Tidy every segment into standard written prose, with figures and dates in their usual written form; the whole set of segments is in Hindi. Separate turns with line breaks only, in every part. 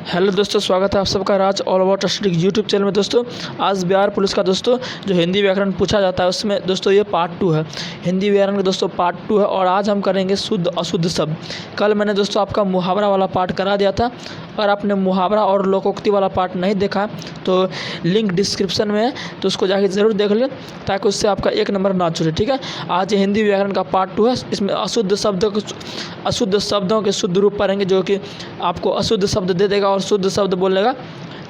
हेलो दोस्तों, स्वागत है आप सबका Raj all about study YouTube channel में। दोस्तों आज बिहार पुलिस का दोस्तों जो हिंदी व्याकरण पूछा जाता है उसमें दोस्तों ये पार्ट 2 है। हिंदी व्याकरण का दोस्तों पार्ट 2 है और आज हम करेंगे शुद्ध अशुद्ध शब्द। कल मैंने दोस्तों आपका मुहावरा वाला पार्ट करा दिया था। अगर आपने मुहावरा और लोकोक्ति वाला पार्ट नहीं देखा तो लिंक डिस्क्रिप्शन में है, तो उसको जाके ज़रूर देख लें ताकि उससे आपका 1 नंबर ना छूटे। ठीक है, आज हिंदी व्याकरण का पार्ट 2 है। इसमें अशुद्ध शब्दों के शुद्ध रूप पढ़ेंगे जो कि आपको अशुद्ध शब्द दे देगा और शुद्ध शब्द बोलेगा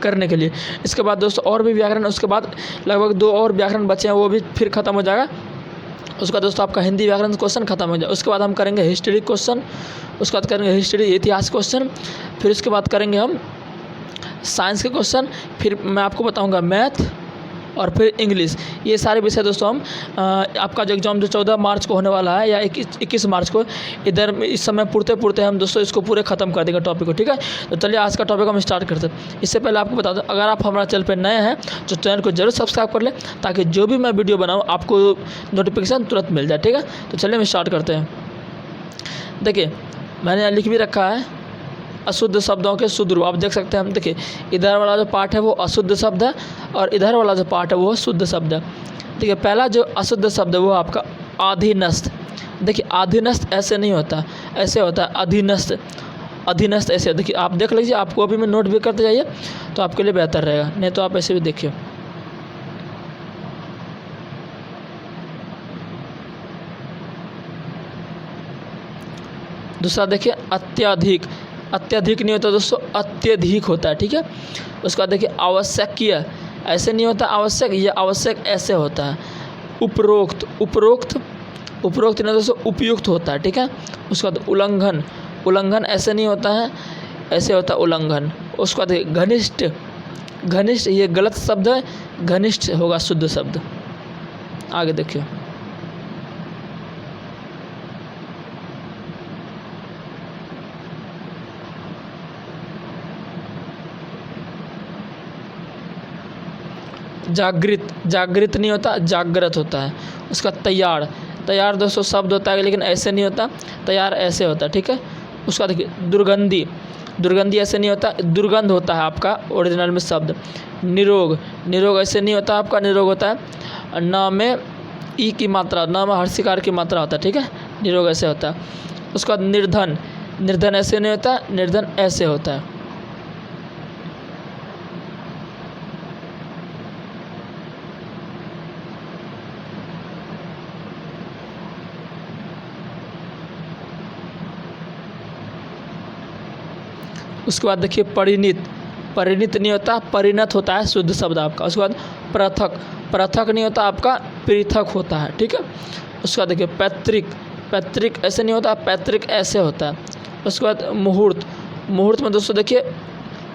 करने के लिए। इसके बाद दोस्तों और भी व्याकरण, उसके बाद लगभग 2 और व्याकरण बचे हैं, वो भी फिर ख़त्म हो जाएगा। उसका दोस्तों आपका हिंदी व्याकरण क्वेश्चन खत्म हो जाए। उसके बाद हम करेंगे हिस्ट्री क्वेश्चन, उसके बाद करेंगे हिस्ट्री इतिहास क्वेश्चन, फिर उसके बाद करेंगे हम साइंस के क्वेश्चन, फिर मैं आपको बताऊंगा मैथ और फिर इंग्लिश। ये सारे विषय दोस्तों हम आपका जो एग्ज़ाम जो 14 मार्च को होने वाला है या 21 मार्च को, इधर इस समय पुरते हम दोस्तों इसको पूरे ख़त्म कर देंगे टॉपिक को। ठीक है, तो चलिए आज का टॉपिक हम स्टार्ट करते हैं। इससे पहले आपको बता दूं, अगर आप हमारे चैनल पर नए हैं तो चैनल को जरूर सब्सक्राइब कर लें ताकि जो भी मैं वीडियो बनाऊँ आपको नोटिफिकेशन तुरंत मिल जाए। ठीक है, तो चलिए हम स्टार्ट करते हैं। देखिए मैंने यहाँ लिख भी रखा है अशुद्ध शब्दों के शुद्ध रूप। आप देख सकते हैं, हम देखिए इधर वाला जो पार्ट है वो अशुद्ध शब्द है और इधर वाला जो पार्ट है वो शुद्ध शब्द है। देखिए पहला जो अशुद्ध शब्द है वो आपका अधीनस्थ। देखिए अधीनस्थ ऐसे नहीं होता, ऐसे होता है अधीनस्थ। अधीनस्थ ऐसे, देखिए आप देख लीजिए, आप कॉपी में नोट भी करते जाइए तो आपके लिए बेहतर रहेगा, नहीं तो आप ऐसे भी देखिए। दूसरा देखिए अत्यधिक। अत्यधिक नहीं होता दोस्तों, अत्यधिक होता है। ठीक है, उसका देखिए आवश्यकीय, ऐसे नहीं होता आवश्यक, ये आवश्यक ऐसे होता है। उपरोक्त, उपरोक्त नहीं दोस्तों, उपयुक्त होता है। ठीक है, उसका उल्लंघन, उल्लंघन ऐसे नहीं होता है, ऐसे होता है उल्लंघन। उसका देखिए घनिष्ठ, घनिष्ठ ये गलत शब्द है, घनिष्ठ होगा शुद्ध शब्द। आगे देखिए जागृत, जागृत नहीं होता, जागृत होता है। उसका तैयार, तैयार दोस्तों शब्द होता है लेकिन ऐसे नहीं होता, तैयार ऐसे होता है। ठीक है, उसका देखिए दुर्गंधी, दुर्गंधी ऐसे नहीं होता, दुर्गंध होता है आपका ओरिजिनल में शब्द। निरोग, निरोग ऐसे नहीं होता आपका, निरोग होता है न में ई की मात्रा, न में हर्षिकार की मात्रा होता है। ठीक है, निरोग ऐसे होता है। उसका निर्धन, निर्धन ऐसे नहीं होता, निर्धन ऐसे होता है। उसके बाद देखिए परिणित, परिणित नहीं होता, परिणत होता है शुद्ध शब्द आपका। उसके बाद पृथक, पृथक नहीं होता आपका, पृथक होता है। ठीक है, उसके बाद देखिए पैतृक, पैतृक ऐसे नहीं होता, पैतृक ऐसे होता है। उसके बाद मुहूर्त, मुहूर्त में दोस्तों देखिए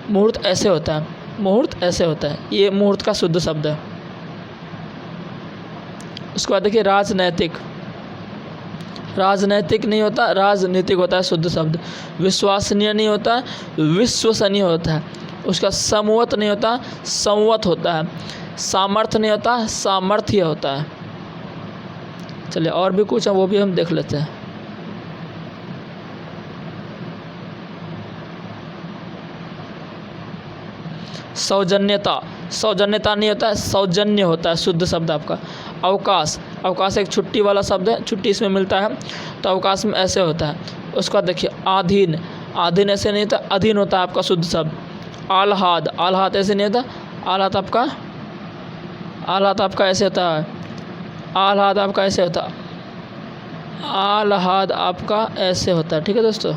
मुहूर्त ऐसे होता है, मुहूर्त ऐसे होता है, ये मुहूर्त का शुद्ध शब्द है। उसके बाद देखिए राजनैतिक, राजनैतिक नहीं होता, राजनीतिक होता है शुद्ध शब्द। विश्वसनीय नहीं होता, विश्वसनीय होता है। उसका समवत नहीं होता, संवत होता है। सामर्थ्य नहीं होता, सामर्थ्य होता है। चलिए और भी कुछ है वो भी हम देख लेते हैं। सौजन्यता, सौजन्यता नहीं होता है, सौजन्य होता है शुद्ध शब्द आपका। अवकाश, अवकाश एक छुट्टी वाला शब्द है, छुट्टी इसमें मिलता है तो अवकाश में ऐसे होता है। उसका देखिए आधीन, आधीन ऐसे नहीं होता, अधीन होता है आपका शुद्ध शब्द। आह्लाद, आह्लाद ऐसे नहीं होता, आह्लाद आपका, आह्लाद आपका ऐसे होता है, आह्लाद आपका ऐसे होता है, आह्लाद आपका ऐसे होता है। ठीक है दोस्तों,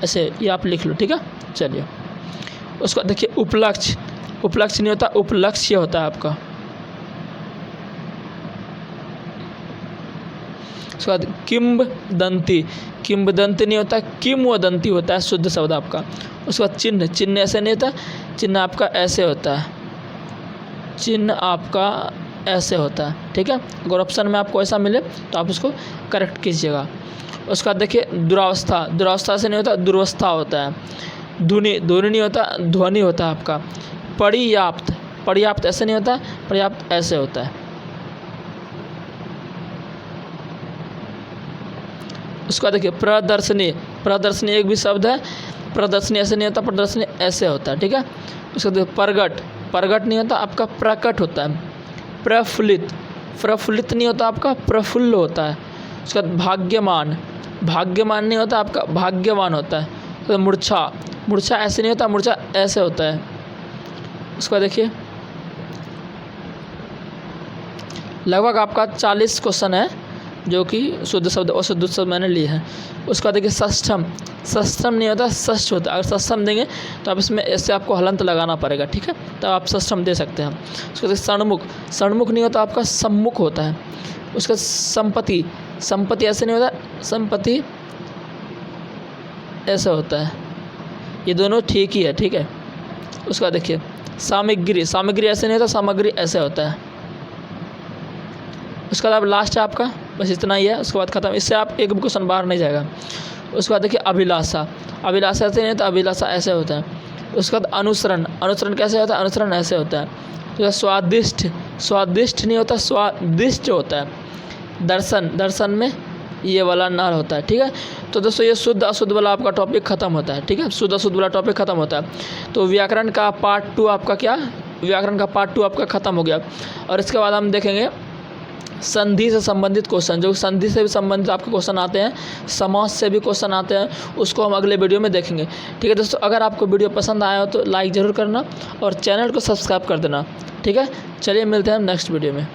ऐसे ये आप लिख लो। ठीक है, चलिए उसका देखिए उपलक्ष्य, उपलक्ष्य नहीं होता, उपलक्ष्य होता है आपका। उसके बाद किंवदंती, किंवदंती नहीं होता, किंवदंती होता है शुद्ध शब्द आपका। उसके बाद चिन्ह, चिन्ह ऐसे नहीं होता, चिन्ह आपका ऐसे होता है, चिन्ह आपका ऐसे होता है। ठीक है, अगर ऑप्शन में आपको ऐसा मिले तो आप उसको करेक्ट कीजिएगा। उसका देखिए दुरावस्था, दुरावस्था से नहीं होता, दुर्वस्था होता है। ध्वनि, ध्वनि नहीं होता, ध्वनि होता है आपका। पर्याप्त, पर्याप्त ऐसे नहीं होता, पर्याप्त ऐसे होता है। उसका देखिए प्रदर्शनी, प्रदर्शनी एक भी शब्द है, प्रदर्शनी ऐसे नहीं होता, प्रदर्शनी ऐसे होता है, ठीक है। उसके बाद प्रगट, प्रगट नहीं होता आपका, प्रकट होता है। प्रफुल्लित, प्रफुल्लित नहीं होता आपका, प्रफुल्ल होता है। उसके बाद भाग्यमान, भाग्यमान नहीं होता आपका, भाग्यवान होता है। तो मूर्छा, मूर्छा ऐसे नहीं होता, मूर्छा ऐसे होता है। उसका देखिए लगभग आपका 40 क्वेश्चन है जो कि शुद्ध शब्द और शुद्ध शब्द मैंने लिए हैं। उसका देखिए षष्ठम, षष्ठम नहीं होता, षष्ठ होता है। अगर षष्ठम देंगे तो आप इसमें ऐसे आपको हलंत लगाना पड़ेगा, ठीक है, तब आप षष्ठम दे सकते हैं। उसका देखिए षण्मुख, षण्मुख नहीं होता आपका, सम्मुख होता है। उसका संपत्ति, संपत्ति ऐसे नहीं होता, संपत्ति ऐसा होता है। ये दोनों ठीक ही है, ठीक है। उसका देखिए सामग्री, सामग्री ऐसे नहीं होता, सामग्री ऐसे होता है। उसके बाद लास्ट है आपका, बस इतना ही है, उसके बाद खत्म। इससे आप एक भी क्वेश्चन बाहर नहीं जाएगा। उसके बाद देखिए अभिलाषा, अभिलाषा ऐसे नहीं होता, अभिलाषा ऐसे होता है। उसके बाद अनुसरण, अनुसरण कैसे होता है, अनुसरण ऐसे होता है। तो स्वादिष्ट, स्वादिष्ट नहीं होता, स्वादिष्ट होता है। दर्शन, दर्शन में ये वाला नार होता है, ठीक है। तो दोस्तों ये शुद्ध अशुद्ध वाला आपका टॉपिक खत्म होता है, ठीक है, शुद्ध अशुद्ध वाला टॉपिक खत्म होता है। तो व्याकरण का पार्ट 2 आपका क्या, व्याकरण का पार्ट 2 आपका खत्म हो गया। और इसके बाद हम देखेंगे संधि से संबंधित क्वेश्चन, जो संधि से भी संबंधित आपके क्वेश्चन आते हैं, समास से भी क्वेश्चन आते हैं, उसको हम अगले वीडियो में देखेंगे, ठीक है दोस्तों। अगर आपको वीडियो पसंद आया हो तो लाइक ज़रूर करना और चैनल को सब्सक्राइब कर देना, ठीक है। चलिए मिलते हैं हम नेक्स्ट वीडियो में।